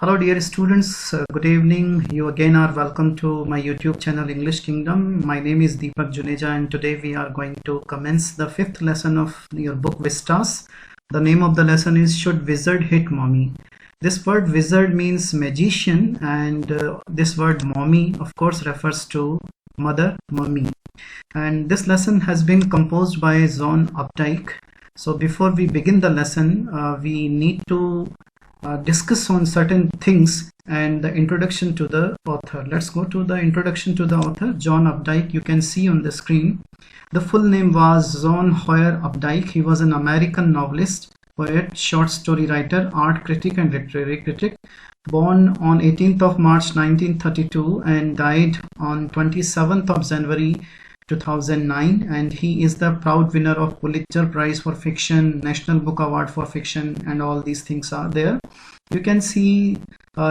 Hello dear students, good evening. You again are welcome to my YouTube channel English Kingdom. My name is Deepak Juneja and today we are going to commence the fifth lesson of your book Vistas. The name of the lesson is Should Wizard Hit Mommy? This word wizard means magician and this word mommy of course refers to mother, mummy. And this lesson has been composed by John Updike. So before we begin the lesson, we need to discuss on certain things and the introduction to the author. Let's go to the introduction to the author, John Updike. You can see on the screen. The full name was John Hoyer Updike. He was an American novelist, poet, short story writer, art critic and literary critic. Born on 18th of March 1932 and died on 27th of January 2009, and he is the proud winner of Pulitzer Prize for Fiction, National Book Award for Fiction, and all these things are there. You can see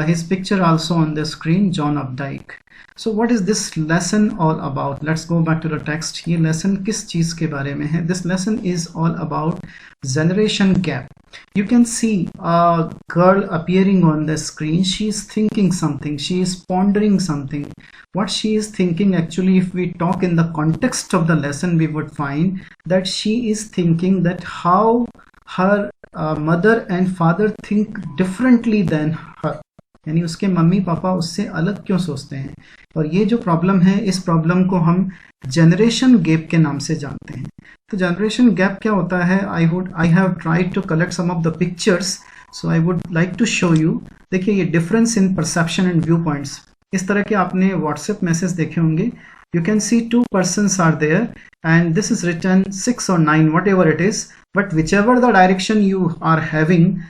his picture also on the screen, John Updike. So what is this lesson all about? Let's go back to the text. ये lesson किस चीज के बारे में है? This lesson is all about generation gap. You can see a girl appearing on the screen. She is thinking something. She is pondering something. What she is thinking, actually, if we talk in the context of the lesson, we would find that she is thinking that how her mother and father think differently than her. यानी उसके mummy papa उससे अलग क्यों सोचते हैं. और ये जो प्रॉब्लम है, इस प्रॉब्लम को हम जनरेशन गैप के नाम से जानते हैं. तो जनरेशन गैप क्या होता है? I have tried to collect some of the pictures, so I would like to show you. देखिए ये difference in perception and view points, इस तरह के आपने व्हाट्सएप मैसेज देखे होंगे. You can see two persons are there and this is written 6 or 9, whatever it is, but whichever the direction you are having,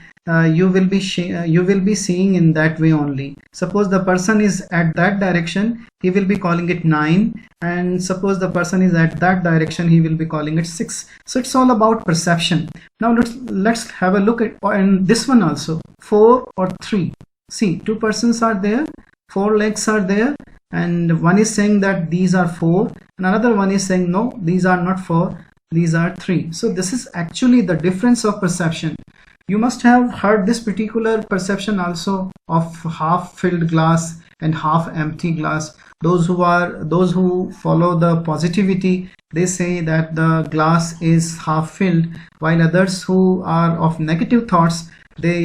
you will be seeing in that way only. Suppose the person is at that direction, he will be calling it 9, and suppose the person is at that direction, he will be calling it 6. So it's all about perception. Now let's have a look at and this one also, 4 or 3. See, two persons are there, 4 legs are there, and one is saying that these are 4 and another one is saying no, these are not 4, these are 3. So this is actually the difference of perception. You must have heard this particular perception also of half filled glass and half empty glass. Those who follow the positivity, they say that the glass is half filled, while others who are of negative thoughts, they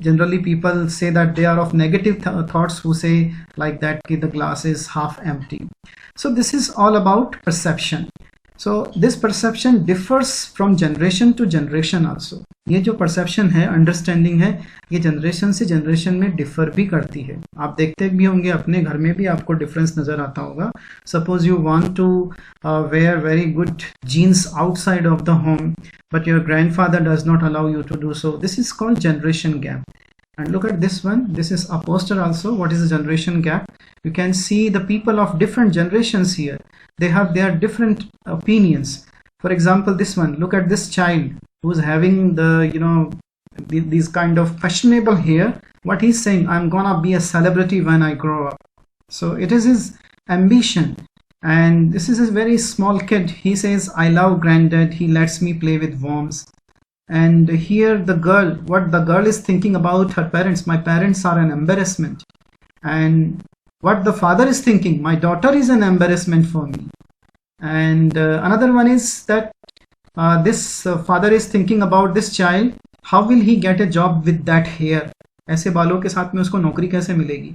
generally people say that they are of negative thoughts who say like that the glass is half empty. So this is all about perception. So this perception differs from generation to generation also. ये जो perception है, understanding है, ये generation से generation में differ भी करती है. आप देखते भी होंगे अपने घर में भी आपको difference नजर आता होगा. Suppose you want to wear very good jeans outside of the home, but your grandfather does not allow you to do so. This is called generation gap. And look at this one. This is a poster also. What is the generation gap? You can see the people of different generations here. They have their different opinions. For example, this one. Look at this child who's having the these kind of fashionable hair. What he's saying, I'm gonna be a celebrity when I grow up. So it is his ambition. And this is a very small kid. He says, I love granddad. He lets me play with worms. And here the girl, what the girl is thinking about her parents, my parents are an embarrassment. And what the father is thinking, my daughter is an embarrassment for me. And another one is that this father is thinking about this child, how will he get a job with that hair? ऐसे बालों के साथ में उसको नौकरी कैसे मिलेगी?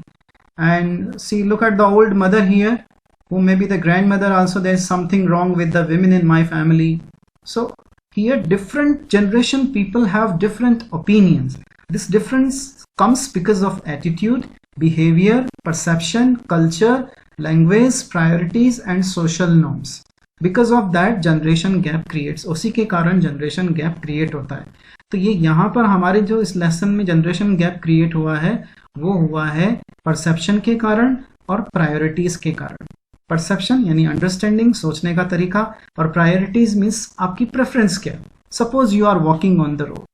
And see, look at the old mother here, who may be the grandmother also. There is something wrong with the women in my family. So here different generation people have different opinions. This difference comes because of attitude, behavior, perception, culture, language, priorities and social norms. Because of that generation gap creates. उसी के कारण generation gap create होता है. तो ये यहाँ पर हमारे जो इस lesson में generation gap create हुआ है, वो हुआ है perception के कारण और priorities के कारण. परसेप्शन यानी अंडरस्टैंडिंग, सोचने का तरीका, और प्रायोरिटीज मीन्स आपकी प्रेफरेंस क्या. Suppose you are walking on the road,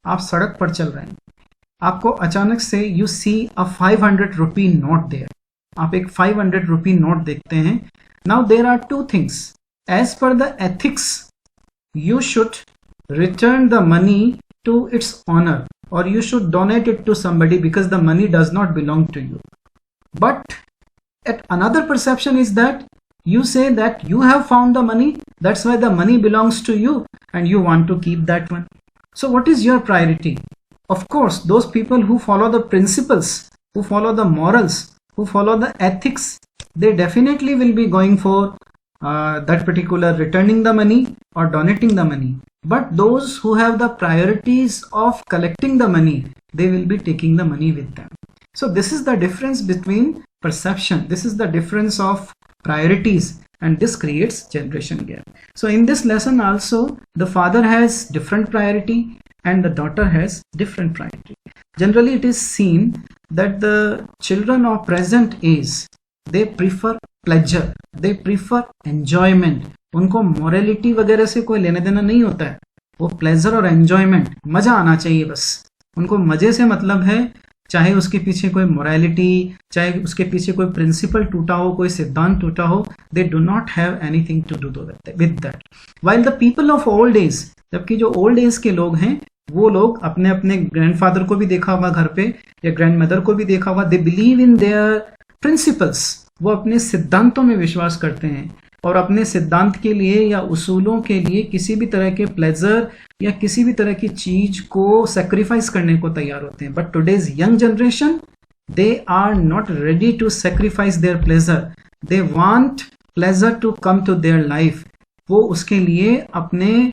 आप सड़क पर चल रहे हैं, आपको अचानक से you see a 500 rupee note there. आप एक 500 रुपी नोट देखते हैं. Now there are two things. As per the ethics you should return the money to its owner. or you should donate it to somebody because the money does not belong to you. But at another perception is that you say that you have found the money, that's why the money belongs to you and you want to keep that one. So what is your priority? Of course, those people who follow the principles, who follow the morals, who follow the ethics, they definitely will be going for that particular returning the money or donating the money. But those who have the priorities of collecting the money, they will be taking the money with them. So this is the difference between perception. This is the difference of priorities, and this creates generation gap. So in this lesson also, the father has different priority and the daughter has different priority. Generally it is seen that the children of present age, they prefer pleasure, they prefer enjoyment. उनको morality वगैरह से कोई लेना देना नहीं होता है, वो pleasure और enjoyment, मजा आना चाहिए बस. उनको मजे से मतलब है, चाहे उसके पीछे कोई मोरालिटी, चाहे उसके पीछे कोई प्रिंसिपल टूटा हो, कोई सिद्धांत टूटा हो, they do not have anything to do with that. While the people of old age, जबकि जो ओल्ड एज के लोग हैं वो लोग अपने अपने ग्रैंडफादर को भी देखा होगा घर पे या ग्रैंडमदर को भी देखा होगा, they believe in their principles, वो अपने सिद्धांतों में विश्वास करते हैं और अपने सिद्धांत के लिए या उसूलों के लिए किसी भी तरह के प्लेजर या किसी भी तरह की चीज को सेक्रीफाइस करने को तैयार होते हैं. But today's young generation, they are not ready to sacrifice their pleasure, they want pleasure to come to their life. वो उसके लिए अपने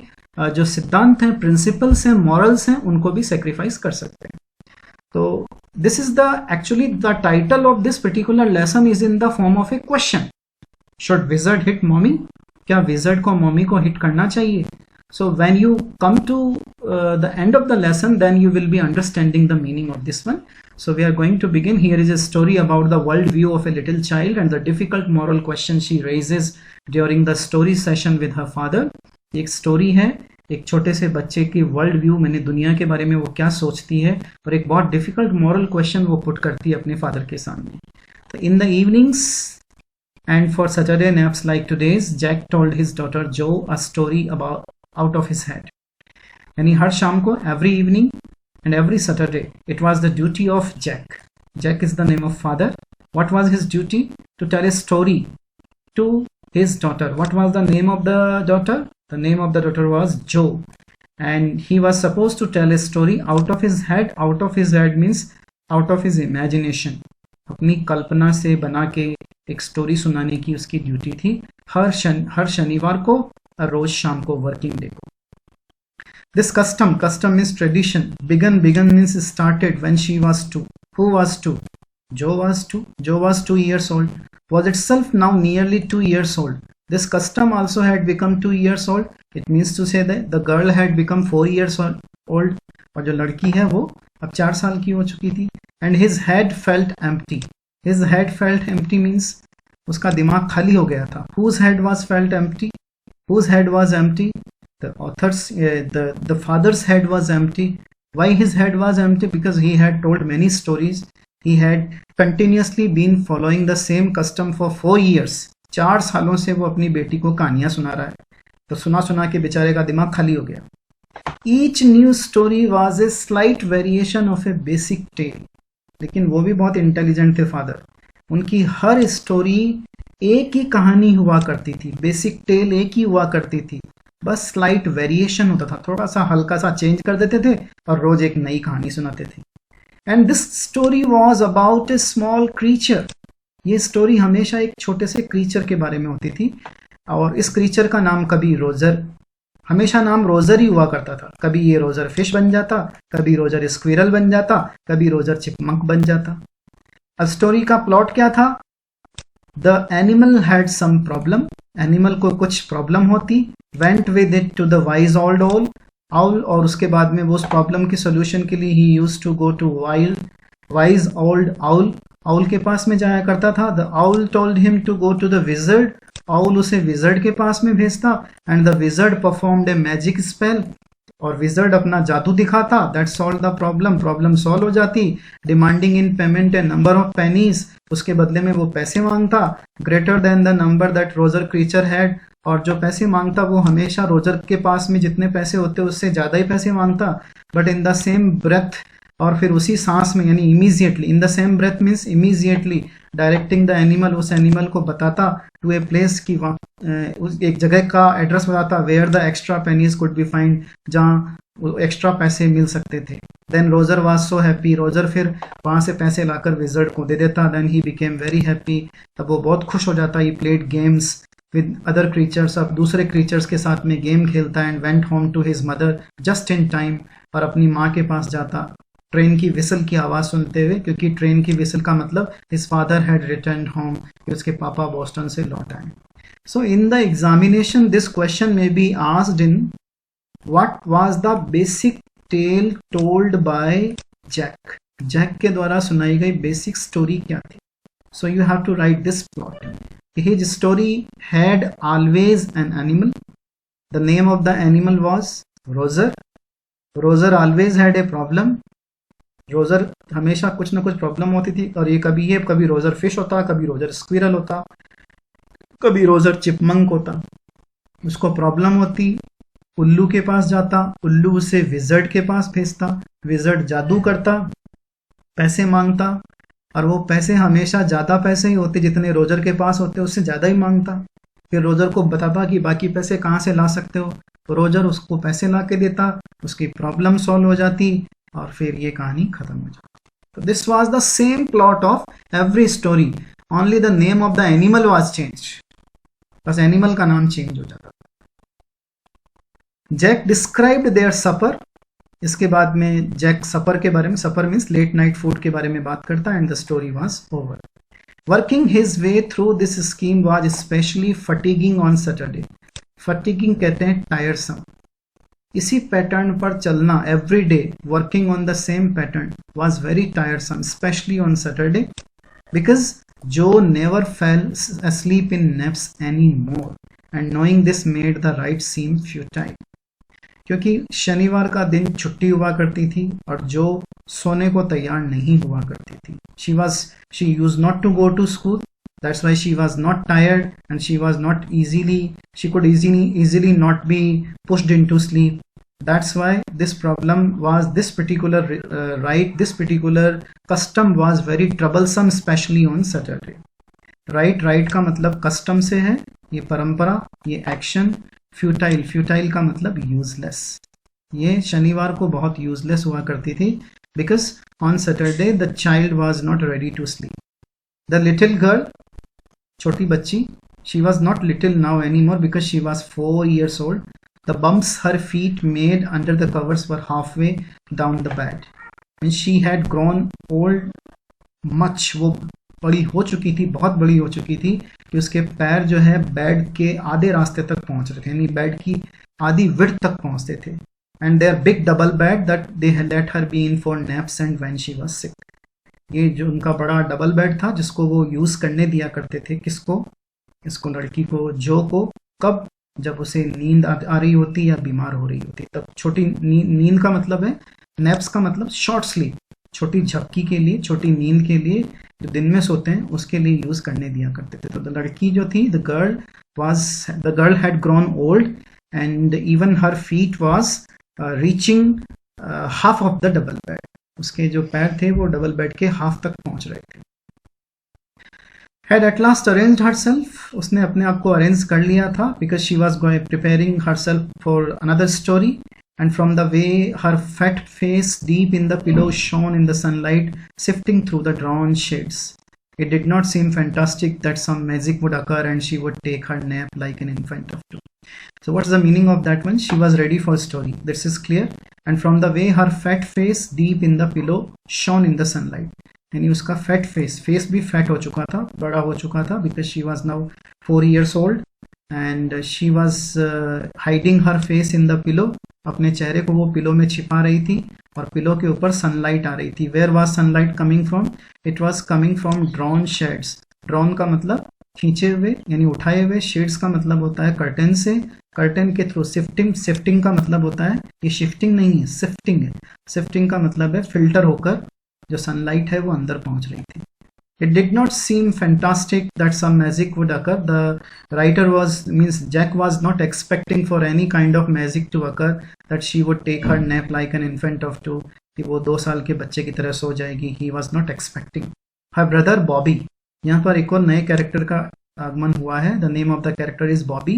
जो सिद्धांत हैं, प्रिंसिपल्स हैं, मॉरल्स हैं, उनको भी सेक्रीफाइस कर सकते हैं. तो this is the actually the title of this particular lesson is in the form of A question. Should wizard hit mommy? क्या wizard को mommy को hit करना चाहिए? So when you come to the end of the lesson, then you will be understanding the meaning of this one. So we are going to begin. Here is a story about the world view of a little child and the difficult moral question she raises during the story session with her father. एक story है एक छोटे से बच्चे की world view, मैंने दुनिया के बारे में वो क्या सोचती है, और एक बहुत डिफिकल्ट मॉरल क्वेश्चन वो पुट करती है अपने फादर के सामने. तो in the evenings and for Saturday naps like today's, Jack told his daughter Jo a story about out of his head. यानी हर शाम को, every evening and every Saturday, it was the duty of Jack. Jack is the name of father. What was his duty? To tell a story to his daughter. What was the name of the daughter? The name of the daughter was Jo. And he was supposed to tell a story out of his head. Out of his head means out of his imagination. अपनी कल्पना से बना के एक story सुनाने की उसकी duty थी हर शनिवार को और रोज शाम को, वर्किंग डे को. This custom means tradition. Began means started when she was 2. Who was 2? Jo was 2 years old. Was itself now nearly 2 years old. This custom also had become 2 years old. It means to say that the girl had become 4 years old. और जो लड़की है वो अब 4 साल की हो चुकी थी. And his head felt empty. His head felt empty means उसका दिमाग खाली हो गया था. Whose head was felt empty? Whose head was empty? The father's head was empty. Why his head was empty? Because he had told many stories. He had continuously been following the same custom for 4 years. 4 सालों से वो अपनी बेटी को कहानियां सुना रहा है. तो सुना के बेचारे का दिमाग खाली हो गया. Each new story was a slight variation of a basic tale. लेकिन वो भी बहुत इंटेलिजेंट थे फादर. उनकी हर स्टोरी एक ही कहानी हुआ करती थी, बेसिक टेल एक ही हुआ करती थी, बस स्लाइट वेरिएशन होता था, थोड़ा सा हल्का सा चेंज कर देते थे और रोज एक नई कहानी सुनाते थे. And this story was about A small creature. ये स्टोरी हमेशा एक छोटे से क्रीचर के बारे में होती थी और इस क्रीचर का नाम कभी रोजर, हमेशा नाम रोजर ही हुआ करता था. कभी ये रोजर फिश बन जाता, कभी रोजर स्क्विरल बन जाता, कभी रोजर चिपमंक बन जाता. अब स्टोरी का प्लॉट क्या था? The animal had some problem. Animal को कुछ प्रॉब्लम होती. Went with it to the wise old owl, और उसके बाद में वो उस प्रॉब्लम के सोल्यूशन के लिए he used to go to wise old owl. Owl के पास में जाया करता था. The owl told him to go to the wizard. Owl उसे विजर्ड के पास में भेजता. And the wizard performed a magic spell. और विजर्ड अपना जादू दिखाता. That solve the problem solve हो जाती. Demanding in payment a number of pennies. उसके बदले में वो पैसे मांगता greater than the number that Roger creature had. और जो पैसे मांगता वो हमेशा रोजर के पास में जितने पैसे होते उससे ज़्यादा ही पैसे मांगता, but in the same breath, और फिर उसी सांस में, यानी immediately, in the same breath means immediately directing the animal, उस एनिमल को बताता टू ए प्लेस की उस एक जगह का एड्रेस बताता where the extra pennies could be find, जहाँ एक्स्ट्रा पैसे मिल सकते थे। Then Roger was so happy, Roger फिर वहाँ से पैसे लाकर विजर्ड को दे देता। Then he became very happy, तब वो बहुत खुश हो जाता। He played games with other creatures, अब दूसरे क्रीचर्स के साथ में गेम खेलता। And went home to his mother just in time, और अपनी माँ के पास जाता ट्रेन की विसल की आवाज़ सुनते हुए, क्योंकि ट्रेन की विसल का मतलब his father had return home, कि उसके पापा बोस्टन से लौट आए। So in the examination this question में be asked in what was the basic tale told by Jack, Jack के द्वारा सुनाई गई बेसिक स्टोरी क्या थी। So you have to write this plot. His story had always an animal, the name of the animal was Roger, Roger always had a problem, Roger हमेशा कुछ ना कुछ प्रॉब्लम होती थी, और ये कभी रोजर फिश होता, कभी रोजर स्क्विरल होता, कभी रोजर चिपमंक होता। उसको प्रॉब्लम होती, उल्लू के पास जाता, उल्लू उसे विजर्ड के पास भेजता, विजर्ड जादू करता, पैसे मांगता, और वो पैसे हमेशा ज़्यादा पैसे ही होते जितने रोजर के पास होते, उससे ज़्यादा ही मांगता। फिर रोजर को बताता कि बाकी पैसे कहाँ से ला सकते हो, तो रोजर उसको पैसे ला के देता, उसकी प्रॉब्लम सॉल्व हो जाती, और फिर ये कहानी खत्म हो जाती। तो this was the same plot of every story, only the name of the animal was change, बस एनिमल का नाम चेंज हो जाता। जैक डिस्क्राइब्ड देयर सपर, इसके बाद में जैक सपर के बारे में, supper means late night food के बारे में बात करता, and the story was over. Working his way through this scheme was specially fatiguing on Saturday, fatiguing कहते हैं टायरसम। इसी पैटर्न पर चलना every day, working on the same pattern was very tiresome, specially on Saturday, because Jo never fell asleep in naps anymore, and knowing this made the ride seem futile, क्योंकि शनिवार का दिन छुट्टी हुआ करती थी और जो सोने को तैयार नहीं हुआ करती थी। she used not to go to school, that's why she was not tired, and she could easily not be pushed into sleep. That's why this particular rite, this particular custom was very troublesome, especially on Saturday. Right का मतलब custom से है, ये परंपरा, ये action. Futile का मतलब useless, ये शनिवार को बहुत यूजलेस हुआ करती थी, because on Saturday the child was not ready to sleep. The little girl, छोटी बच्ची, she was not little now any more because she was 4 years old. The bumps her feet made under the covers were halfway down the bed, and she had grown old much. वो बड़ी हो चुकी थी, बहुत बड़ी हो चुकी थी, कि उसके पैर जो है बेड के आधे रास्ते तक पहुंच रहे थे, यानी बेड की आधी विड्थ तक पहुंचते थे। And their big double bed that they had let her be in for naps and when she was sick. ये जो उनका बड़ा डबल बेड था जिसको वो यूज करने दिया करते थे, किसको, इसको लड़की को, जो को, कब, जब उसे नींद आ रही होती या बीमार हो रही होती, तब। छोटी नींद का मतलब है, नैप्स का मतलब शॉर्ट स्लीप, छोटी झपकी के लिए, छोटी नींद के लिए, जो दिन में सोते हैं उसके लिए यूज करने दिया करते थे। तो लड़की जो थी, the girl had grown old and even her feet was reaching half of the double bed, उसके जो पैर थे वो डबल बेड के हाफ तक पहुंच रहे थे। Had at last arranged herself, उसने अपने आप को अरेंज कर लिया था, because she was preparing herself for another story, and from the way her fat face deep in the pillow shone in the sunlight sifting through the drawn shades, it did not seem fantastic that some magic would occur and she would take her nap like an infant of 2. So what's the meaning of that one? She was ready for story, this is clear. And from the way her fat face deep in the pillow shone in the sunlight, यानी उसका fat face भी fat हो चुका था, बड़ा हो चुका था, because she was now 4 years old and she was hiding her face in the pillow, अपने चेहरे को वो पिलो में छिपा रही थी, और पिलो के ऊपर सनलाइट आ रही थी। Where was sunlight coming from? It was coming from drawn shades. Drawn का मतलब खींचे हुए यानी उठाए हुए, शेड्स का मतलब होता है कर्टन से, कर्टन के थ्रू शिफ्टिंग का मतलब होता है, ये शिफ्टिंग नहीं है, शिफ्टिंग है। शिफ्टिंग का मतलब है फिल्टर होकर जो सनलाइट है वो अंदर पहुंच रही थी। It did not seem fantastic that some magic would occur. The writer means Jack was not expecting for any kind of magic to occur, that she would take her nap like an infant of 2, कि वो 2 साल के बच्चे की तरह सो जाएगी. He was not expecting. Her brother Bobby. यहाँ पर एक और नए कैरेक्टर का आगमन हुआ है. The name of the character is Bobby,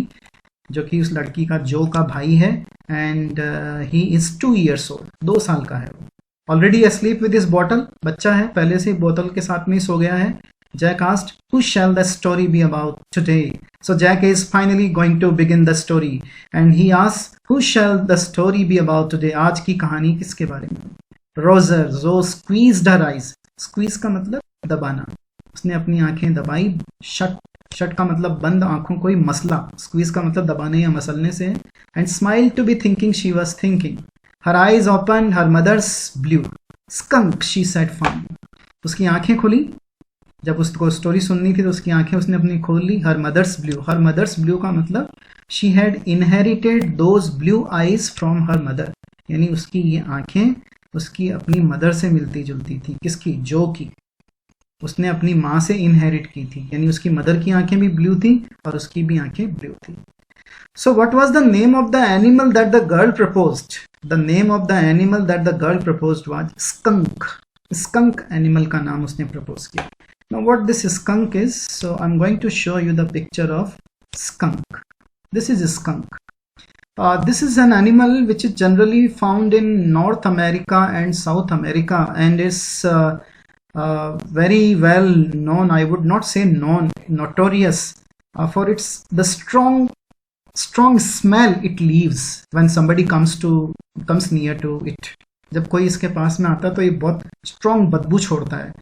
जो कि उस लड़की का जो का भाई है. And he is 2 years old. 2 साल का है वो. Already asleep with his bottle. बच्चा है, पहले से बोतल के साथ में सो गया है. Jack asked, who shall the story be about today? So Jack is finally going to begin the story. And he asks, who shall the story be about today? आज की कहानी किसके बारे में? Roger, जो squeezed her eyes. Squeeze का मतलब दबाना. उसने अपनी आंखें दबाई. शट का मतलब बंद आंखों, कोई मसला. स्क्वीज का मतलब दबाने या मसलने से. And smiled to be thinking she was thinking. Her eyes opened, her mother's blue. Skunk, she said fondly. उसकी आंखें खुली. जब उसको स्टोरी सुननी थी तो उसकी आंखें उसने अपनी खोल ली. Her mother's blue. Her mother's blue का मतलब she had inherited those blue eyes from her mother. यानी उसकी ये आंखें उसकी अपनी मदर से मिलती जुलती थी. किसकी? जो की. उसने अपनी माँ से इनहेरिट की थी. यानी उसकी मदर की आंखें भी ब्लू थी और उसकी भी आंखें ब्लू थी. So what was the name of the animal that the girl proposed? The name of the animal that the girl proposed was skunk. Skunk animal का नाम उसने propose किया. Now what this skunk is? So I'm going to show you the picture of skunk. This is a skunk. This is an animal which is generally found in North America and South America, and is very well known. I would not say known, notorious for its the strong smell it leaves when somebody comes near to it. जब कोई इसके पास में आता तो ये बहुत strong बदबू छोड़ता है.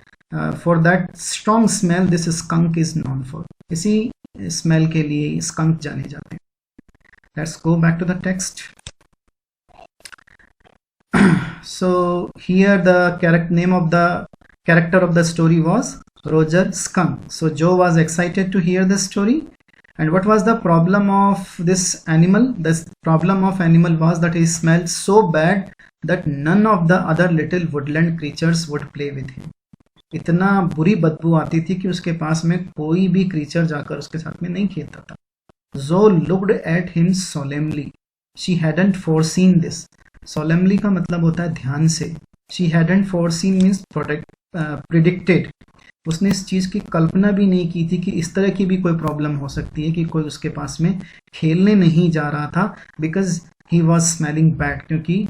For that strong smell this skunk is known for. इसी smell के लिए skunk जाने जाते हैं. Let's go back to the text. So here the name of the character of the story was Roger Skunk. So Joe was excited to hear the story. And what was the problem of this animal? The problem of animal was that he smelled so bad that none of the other little woodland creatures would play with him. इतना बुरी बदबू आती थी कि उसके पास में कोई भी क्रीचर जाकर उसके साथ में नहीं खेलता था. Zoe looked at him solemnly. She hadn't foreseen this. Solemnly का मतलब होता है ध्यान से. She hadn't foreseen means predicted. उसने इस चीज़ की कल्पना भी नहीं की थी कि इस तरह की भी कोई प्रॉब्लम हो सकती है कि कोई उसके पास में खेलने नहीं जा रहा था. Because he was smelling bad, क्योंकि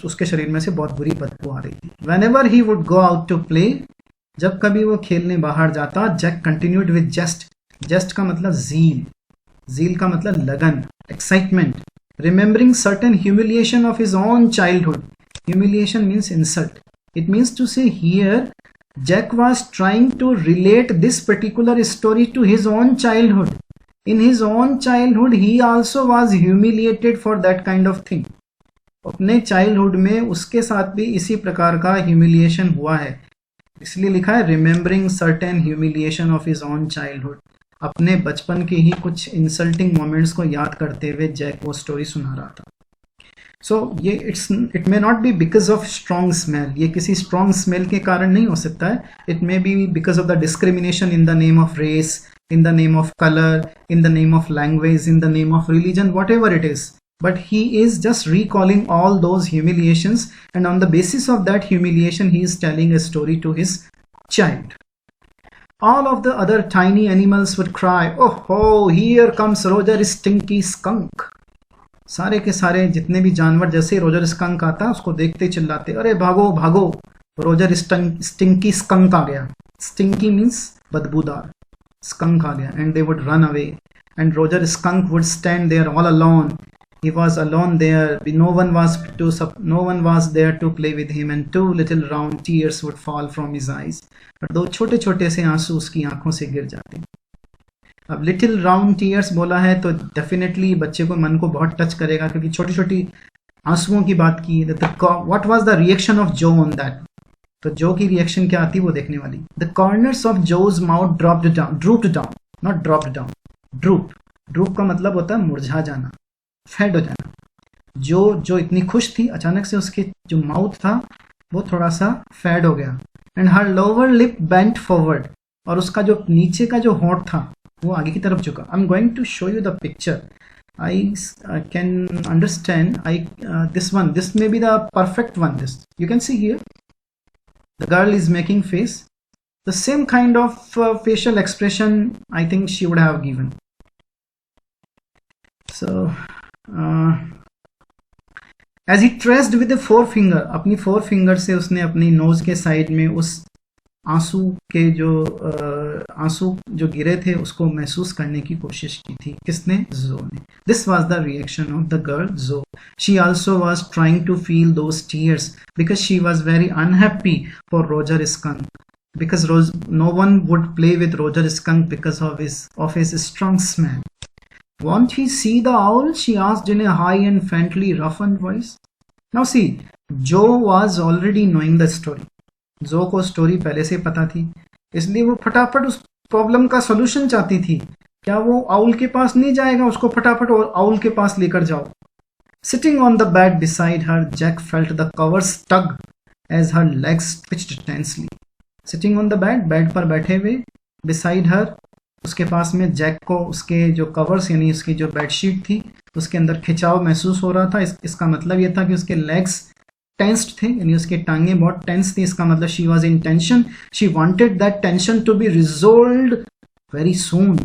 उसके शरीर में से बहुत बुरी बदबू आ रही थी. Whenever he would go out to play, जब कभी वो खेलने बाहर जाता, Jack continued with zest. Zest का मतलब जील. जील का मतलब लगन, excitement. Remembering certain humiliation of his own childhood. Humiliation means insult. It means to say here Jack was trying to relate this particular story to his own childhood. In his own childhood, he also was humiliated for that kind of thing. अपने childhood में उसके साथ भी इसी प्रकार का humiliation हुआ है. इसलिए लिखा है remembering certain humiliation of his own childhood. अपने बचपन के ही कुछ insulting moments को याद करते हुए जैक वो स्टोरी सुना रहा था. सो ये it may not be because of strong smell. ये किसी स्ट्रॉन्ग स्मेल के कारण नहीं हो सकता है. It may be because of the discrimination in the name of race, in the name of colour, in the name of language, in the name of religion, whatever it is. But he is just recalling all those humiliations, and on the basis of that humiliation he is telling a story to his child. All of the other tiny animals would cry, oh, here comes Roger Stinky Skunk. सारे के सारे जितने भी जानवर जैसे Roger skunk आता उसको देखते चिल्लाते, अरे भागो भागो, रोजर स्टिंकी स्कंक आ गया. स्टिंकी मीन्स बदबूदार, स्कंक आ गया. And they would run away, and Roger Skunk would stand there all alone. He was alone there. No one was there to play with him, and 2 little round tears would fall from his eyes. और 2 छोटे छोटे से आंसू उसकी आंखों से गिर जाते. अब लिटिल राउंड टीयर्स बोला है तो डेफिनेटली बच्चे को मन को बहुत टच करेगा, क्योंकि छोटी छोटी आंसुओं की बात की. What was the reaction of Jo on that? तो जो की रिएक्शन क्या आती वो देखने वाली. The corners of Jo's mouth drooped down, not dropped down, droop का मतलब होता है मुरझा जाना, फेड हो जाना. जो इतनी खुश थी, अचानक से उसके जो माउथ था वो थोड़ा सा फेड हो गया. and her lower lip bent forward, और उसका जो नीचे का जो होंठ था वो आगे की तरफ झुका. I'm going to show you the picture. I can understand. This may be the perfect one. This you can see here. The girl is making face. The same kind of facial expression I think she would have given. So as he traced with the forefinger, अपनी forefinger से उसने अपनी nose के side में उस आंसू के आंसू जो गिरे थे उसको महसूस करने की कोशिश की थी. किसने? जो ने. This was the reaction of the girl Zo. She also was trying to feel those tears because she was very unhappy for Roger Skunk, because no one would play with Roger Skunk because of his strong smell. Won't he see the owl? She asked in a high and faintly roughened voice. Now see, Joe was already knowing the story. जो को story पहले से पता थी, इसलिए वो फटाफट उस प्रॉब्लम का सॉल्यूशन चाहती थी. क्या वो आउल के पास नहीं जाएगा? उसको फटाफट आउल के पास लेकर जाओ. Sitting on the bed beside her, Jack felt the covers tug as her legs twitched tensely. Sitting on the bed, bed पर बैठे हुए, beside her, उसके पास में जैक को उसके जो कवर्स यानी उसकी जो बेडशीट थी उसके अंदर खिंचाव महसूस हो रहा था. इसका मतलब ये था कि उसके लेग्स टेंस्ड थे, यानी उसके टांगे बहुत टेंस थी. इसका मतलब she was in tension. She wanted that tension to be resolved very soon.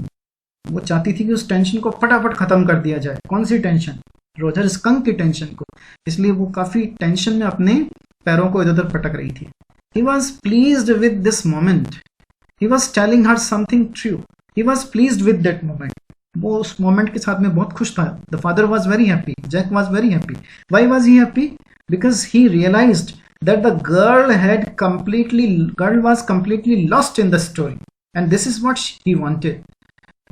वो चाहती थी कि उस टेंशन को फटाफट खत्म कर दिया जाए. कौन सी टेंशन? रोजर स्कंक की टेंशन को. इसलिए वो काफी टेंशन में अपने पैरों को इधर उधर पटक रही थी. He was pleased with this moment. He was telling her something true. He was pleased with that moment. वो उस मोमेंट के साथ में बहुत खुश था. The father was very happy. Jack was very happy. Why was he happy? Because he realized that the girl was completely lost in the story, and this is what he wanted.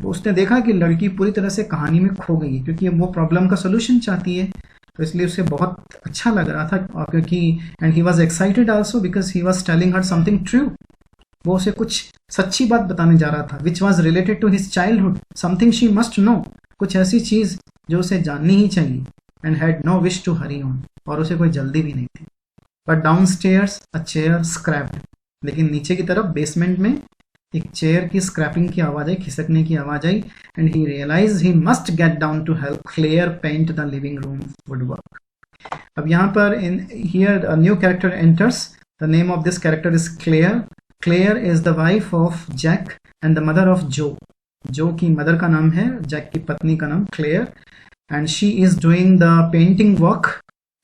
वो उसने देखा कि लड़की पूरी तरह से कहानी में खो गई है, क्योंकि वो प्रॉब्लम का सोल्यूशन चाहती है. तो इसलिए उसे बहुत अच्छा लग रहा था, और क्योंकि and he was excited also because he was telling her something true. वो उसे कुछ सच्ची बात बताने जा रहा था, which was related to his childhood, something she must know. कुछ ऐसी चीज जो उसे जाननी ही चाहिए. And had no wish to hurry on. और उसे कोई जल्दी भी नहीं थी. But downstairs a chair scrapped. लेकिन नीचे की तरफ बेसमेंट में एक चेयर की स्क्रैपिंग की आवाज आई, खिसकने की आवाज आई. And he realized he must get down to help Claire paint the living room woodwork. अब यहाँ पर here a new character enters. The name of this character is Claire. Claire is the wife of Jack and the mother of Joe. Joe की mother का नाम है, Jack की पत्नी का नाम Claire. And she is doing the painting work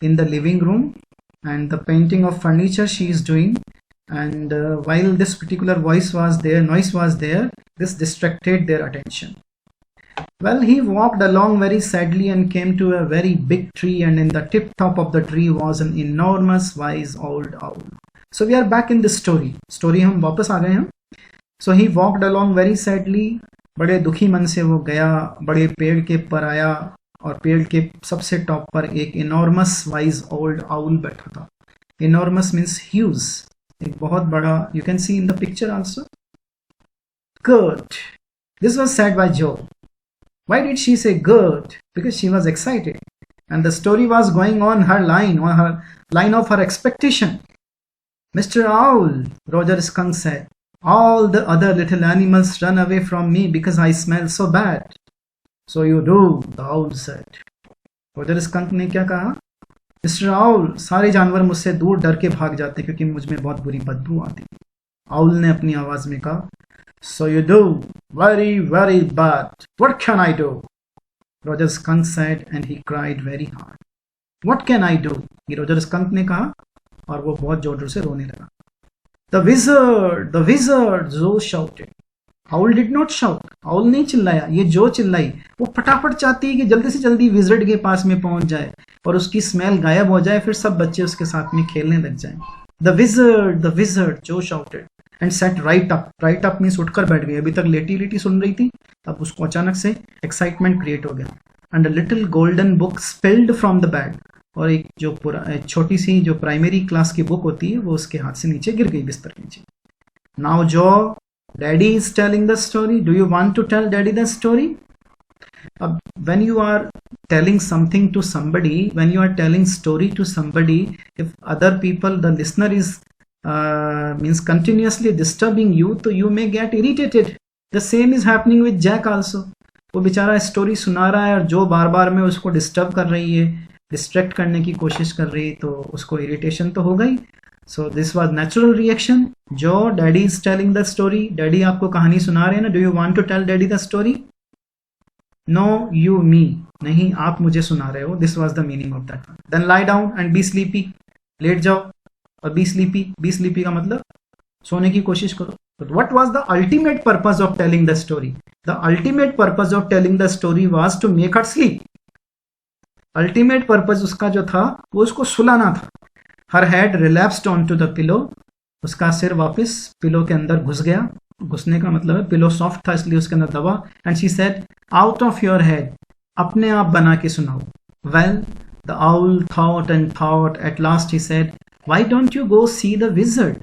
in the living room, and the painting of furniture she is doing. And while this particular noise was there, this distracted their attention. Well, he walked along very sadly and came to a very big tree, and in the tip top of the tree was an enormous wise old owl. So we are back in the story हम वापस आ गए हैं. So he walked along very sadly. बड़े दुखी मन से वो गया, बड़े पेड़ के पर आया, और पेड़ के सबसे टॉप पर एक इनॉर्मस वाइज ओल्ड आउल बैठा था. इनॉर्मस मीन्स ह्यूज, एक बहुत बड़ा. You can see in the picture also. Good. This was said by Joe. Why did she say good? Because she was excited, and the story was going on her line of her expectation. Mr. Owl, Roger Skunk said, all the other little animals run away from me because I smell so bad. So you do, the owl said. Roger skunk ने क्या कहा? Mister owl, सारे जानवर मुझसे दूर डर के भाग जाते क्योंकि मुझ में बहुत बुरी बदबू आती. आउल ने अपनी आवाज में कहा. So you do, very very bad. What can I do? Roger skunk said and he cried very hard. What can I do? ये रोजर स्कंक ने कहा और वो बहुत जोर जोर से रोने लगा. The wizard, Joe shouted. Owl did not shout. Owl नहीं चिल्लाया, ये जो चिल्लाई. वो फटाफट चाहती है कि जल्दी से जल्दी विजर्ड के पास में पहुंच जाए और उसकी स्मेल गायब हो जाए, फिर सब बच्चे उसके साथ में खेलने लग जाएं. The wizard, Joe shouted and sat right up. Right up means उठकर बैठ गई. अभी तक लेटी सुन रही थी, अब उसको अचानक से एक्साइटमेंट क्रिएट हो गया. And a little golden book spilled from the bed. और एक जो छोटी सी जो प्राइमरी क्लास की बुक होती है वो उसके हाथ से नीचे गिर गई, बिस्तर के नीचे. Now Joe, Daddy is telling the story. Do you want to tell Daddy the story? When you are telling something to somebody, when you are telling story to somebody, if other people, the listener is means continuously disturbing you, तो you may get irritated. The same is happening with Jack also. वो बेचारा story सुना रहा है और जो बार बार में उसको डिस्टर्ब कर रही है, डिस्ट्रैक्ट करने की कोशिश कर रही है, तो उसको इरिटेशन तो होगा ही. So this was natural reaction. Jo daddy is telling the story, daddy आपको कहानी सुना रहे हैं ना, do you want to tell daddy the story? No, you me, नहीं आप मुझे सुना रहे हो. This was the meaning of that. Then lie down and be sleepy, लेट जाओ और बी स्लीपी. बी स्लीपी का मतलब सोने की कोशिश करो. What was the ultimate purpose of telling the story? The ultimate purpose of telling the story was to make her sleep. Ultimate purpose उसका जो था वो उसको सुलाना था. Her head relapsed onto the pillow. उसका सिर वापस पिलो के अंदर घुस गया. घुसने का मतलब है पिलो सॉफ्ट था इसलिए उसके अंदर दबा. And she said, out of your head. अपने आप बना के सुनाओ. Well, the owl thought and thought. At last he said, why don't you go see the wizard?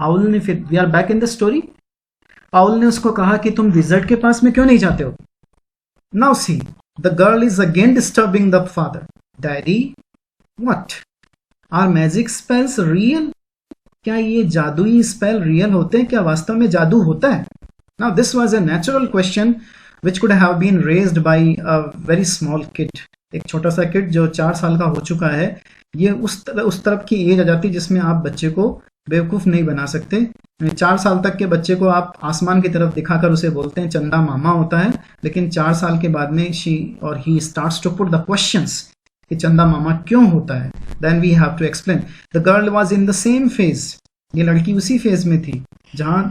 Owl ने फिर, we are back in the story, owl ने उसको कहा कि तुम विजर्ड के पास में क्यों नहीं जाते हो. Now see, the girl is again disturbing the father. Daddy, what are magic spells real? क्या ये जादुई स्पेल रियल होते हैं? क्या वास्तव में जादू होता है? Now this was a natural question which could have been raised by a very small kid. एक छोटा सा किड जो 4 साल का हो चुका है, ये उस तरफ की एज आ जाती है जिसमें आप बच्चे को बेवकूफ़ नहीं बना सकते. 4 साल तक के बच्चे को आप आसमान की तरफ दिखाकर उसे बोलते हैं चंदा मामा होता है, लेकिन 4 साल के बाद में शी और he starts to put the questions कि चंदा मामा क्यों होता है. Then we have to explain. The girl was in the same phase. ये लड़की उसी फेज में थी जहां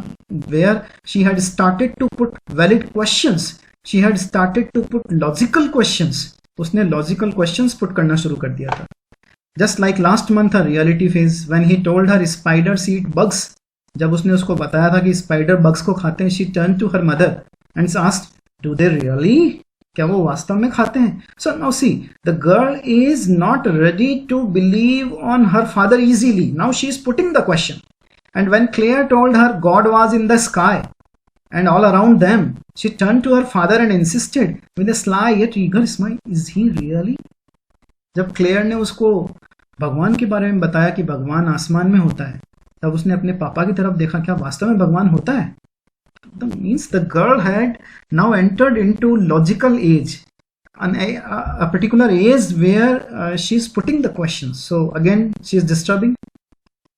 where she had started to put valid questions. She had started to put logical questions. उसने लॉजिकल क्वेश्चंस पुट करना शुरू कर दिया था. Just like last month, her reality phase, when he told her spiders eat bugs, जब उसने उसको बताया था कि स्पाइडर बग्स को खाते हैं, she turned to her mother and asked, do they really? क्या वो वास्तव में खाते हैं? So now see, the girl is not ready to believe on her father easily. Now she is putting the question. And when Claire told her God was in the sky and all around them, she turned to her father and insisted with a sly yet eager smile, is he really? जब clear ने उसको भगवान के बारे में बताया कि भगवान आसमान में होता है, तब उसने अपने पापा की तरफ देखा, क्या वास्तव में भगवान होता है? Means the girl had now entered into logical age, a particular age where she is putting the questions. So again she is disturbing.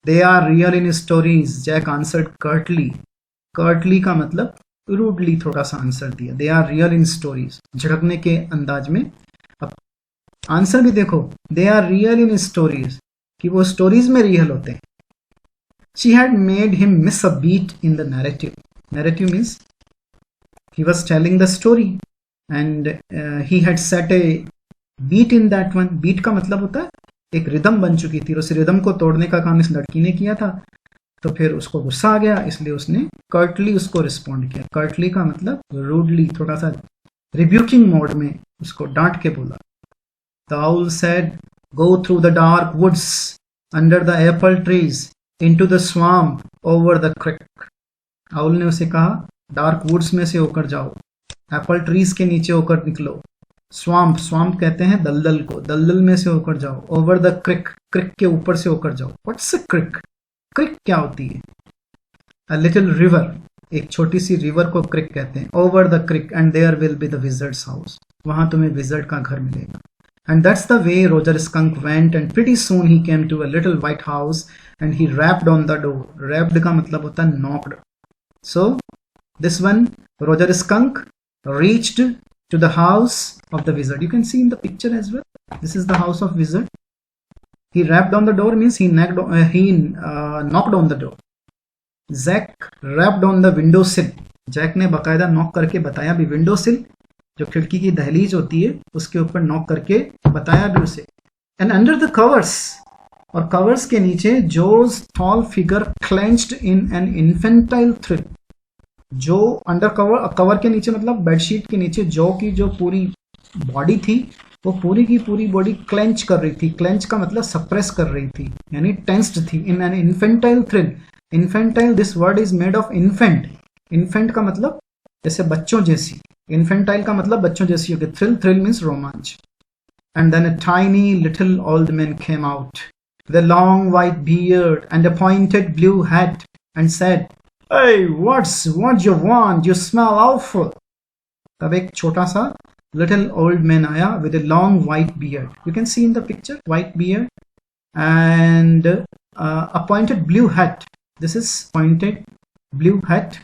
They are real in stories, Jack answered curtly. Curtly का मतलब rudely थोड़ा सा answer दिया. They are real in stories, झड़कने के अंदाज में. Answer भी देखो, they are real in stories, कि वो स्टोरीज में रियल होते हैं. She had made him miss a beat in the narrative. Narrative means he was telling the story and he had set a beat in that one. Beat का मतलब होता है एक रिदम बन चुकी थी, उस रिदम को तोड़ने का काम इस लड़की ने किया था. तो फिर उसको गुस्सा आ गया, इसलिए उसने कर्टली उसको रिस्पॉन्ड किया. कर्टली का मतलब रूडली, थोड़ा सा रिब्यूकिंग मोड में उसको डांट के बोला. The owl said, go through the dark woods, under the apple trees, into the swamp, over the creek. Owl ने उसे कहा, डार्क वुड्स में से होकर जाओ, एप्पल ट्रीज के नीचे होकर निकलो, स्वाम्प, स्वाम्प कहते हैं दलदल को, दलदल में से होकर जाओ, ओवर द क्रिक, क्रिक के ऊपर से होकर जाओ. व्हाट्स अ क्रिक? क्रिक क्या होती है? अ लिटिल रिवर, एक छोटी सी रिवर को क्रिक कहते हैं. Over the creek and there will be the wizard's house, वहां तुम्हें विजर्ड का घर मिलेगा. And that's the way Roger Skunk went, and pretty soon he came to a little white house and he rapped on the door. Rapped का मतलब होता है knocked. So this one, Roger Skunk reached to the house of the wizard. You can see in the picture as well. This is the house of wizard. He rapped on the door means he knocked on the door. Jack rapped on the window sill. Jack ने बकायदा knock करके बताया भी, window sill जो खिड़की की दहलीज होती है उसके ऊपर नॉक करके बताया भी उसे. एंड अंडर द कवर्स, और कवर्स के नीचे Jo's tall figure clenched in an infantile thrill. Jo under cover, cover के नीचे मतलब बेडशीट के नीचे जो की जो पूरी बॉडी थी वो पूरी की पूरी बॉडी क्लेंच कर रही थी. क्लेंच का मतलब सप्रेस कर रही थी, यानी टेंस्ड थी. इन an infantile thrill. Infantile, this word is made of infant. Infant का मतलब जैसे बच्चों जैसी, इन्फेंटाइल का मतलब बच्चों जैसी होगी. थ्रिल, थ्रिल मीन्स रोमांच. And then a tiny little old man came out. with a long white beard and a pointed blue hat, and said, "Hey, what you want? You smell awful." तब एक छोटा सा little old man आया with a long white beard. You can see in the picture, white beard and a pointed blue hat. This is pointed blue hat.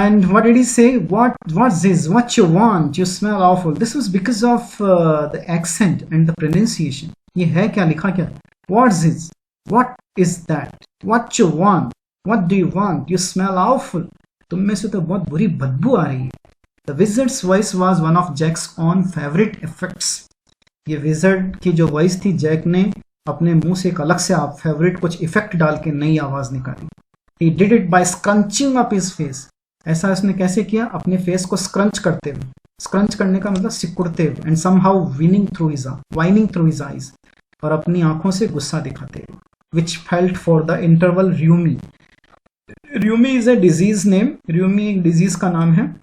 And what did he say? What's this? What you want? You smell awful. This was because of the accent and the pronunciation. ये है क्या, लिखा क्या? What's this? What is that? What you want? What do you want? You smell awful. तुम में से तो बहुत बुरी बदबू आ रही है. The wizard's voice was one of Jack's own favorite effects. ये wizard की जो voice थी, जैक ने अपने मुंह से एक अलग से आप फेवरेट कुछ इफेक्ट डाल के नई आवाज निकाली. He did it by scrunching up his face. ऐसा उसने कैसे किया? अपने फेस को स्क्रंच करते हुए. स्क्रंच करने का मतलब सिकुड़ते हुए. And somehow whining through his eyes. और अपनी आंखों से गुस्सा दिखाते हुए. Which felt for the interval rheumi. Rheumi is a disease name. Rheumi एक डिजीज का नाम है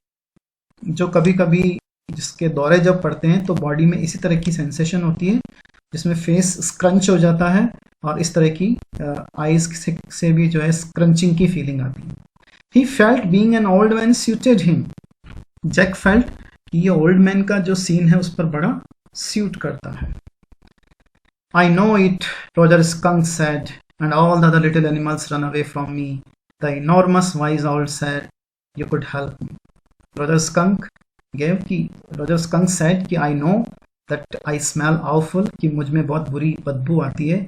जो कभी कभी जिसके दौरे जब पड़ते हैं तो बॉडी में इसी तरह की सेंसेशन होती है जिसमें फेस स्क्रंच हो जाता है और इस तरह की आईज से भी जो है स्क्रंचिंग की फीलिंग आती है. He felt being an old man suited him. Jack felt कि ये ओल्ड मैन का जो सीन है उस पर बड़ा सूट करता है. I know it, Roger Skunk said, and all the other little animals run away from me. The enormous wise owl said, you could help me. Roger Skunk said कि I know that I smell awful, कि मुझ में बहुत बुरी बदबू आती है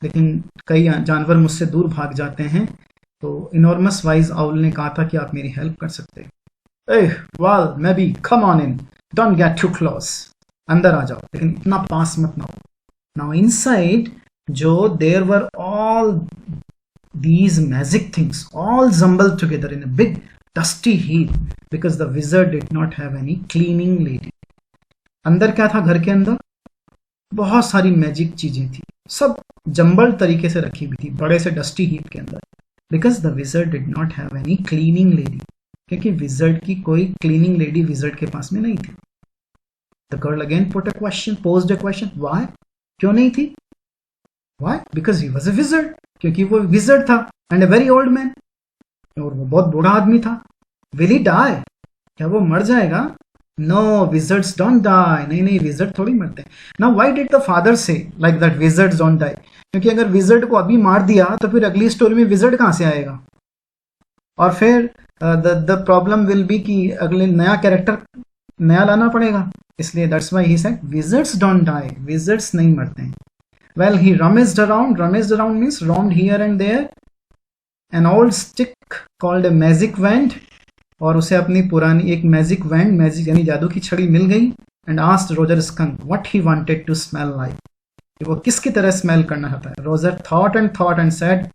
लेकिन कई जानवर मुझसे दूर भाग जाते हैं. तो इनॉर्मस वाइज आउल ने कहा था कि आप मेरी हेल्प कर सकते हैं. well maybe come on in, don't get too close. अंदर आ जाओ लेकिन इतना पास मत ना हो. Now inside जो there were all these magic things all jumbled together in a big dusty heap because the wizard did not have any cleaning lady. अंदर क्या था? घर के अंदर बहुत सारी मैजिक चीजें थी, सब जंबल तरीके से रखी हुई थी बड़े से डस्टी हीप के अंदर. Because the wizard did not have any cleaning lady, क्योंकि विजर्ड की कोई क्लीनिंग लेडी विजर्ड के पास में नहीं थी. The girl again posed a question, why? क्यों नहीं थी? Why? Because he was a wizard, क्योंकि वो विजर्ड था and a very old man, और वो बहुत बूढ़ा आदमी था. Will he die? क्या वो मर जाएगा? No, wizards don't die. नहीं, विजर्ड थोड़ी मरते हैं. Now why did the father say like that wizards don't die? क्योंकि अगर विजर्ड को अभी मार दिया तो फिर अगली स्टोरी में विजर्ड कहां से आएगा? और फिर द प्रॉब्लम विल बी कि अगले नया कैरेक्टर नया लाना पड़ेगा. इसलिए that's why he said wizards don't die, wizards नहीं मरते हैं. Well he rummaged around means round here and there an old stick called a magic wand, और उसे अपनी पुरानी एक मैजिक वैंड, मैजिक यानी जादू की छड़ी मिल गई. And asked Roger Skunk what he wanted to smell like, वो किसकी तरह स्मेल करना चाहता है. Roger thought and said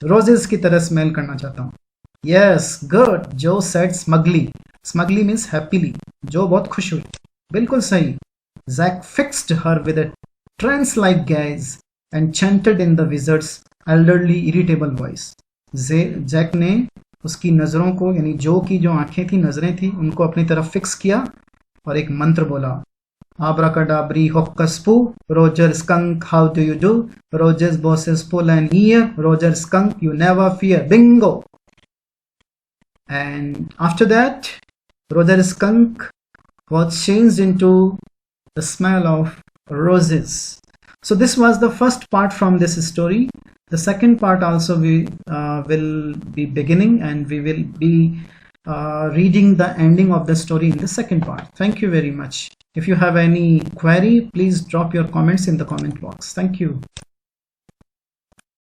roses की तरह स्मेल करना चाहता हूँ. Yes, good, Jo said smugly means happily, जो बहुत खुश हुई. बिल्कुल सही. Jack fixed her with a trance like gaze and chanted in the wizard's elderly irritable voice. Jack ने उसकी नजरों को, यानी जो की जो आंखें थी, नजरें थी, उनको अपनी तरफ फिक्स किया और एक मंत्र बोला. Abracadabra, hocus poo, Roger Skunk, how do you do? Roger's bosses pull an ear, Roger Skunk, you never fear, bingo! And after that, Roger Skunk was changed into the smell of roses. So this was the first part from this story. The second part also we will be beginning, and we will be reading the ending of the story in the second part. Thank you very much. If you have any query, please drop your comments in the comment box. Thank you.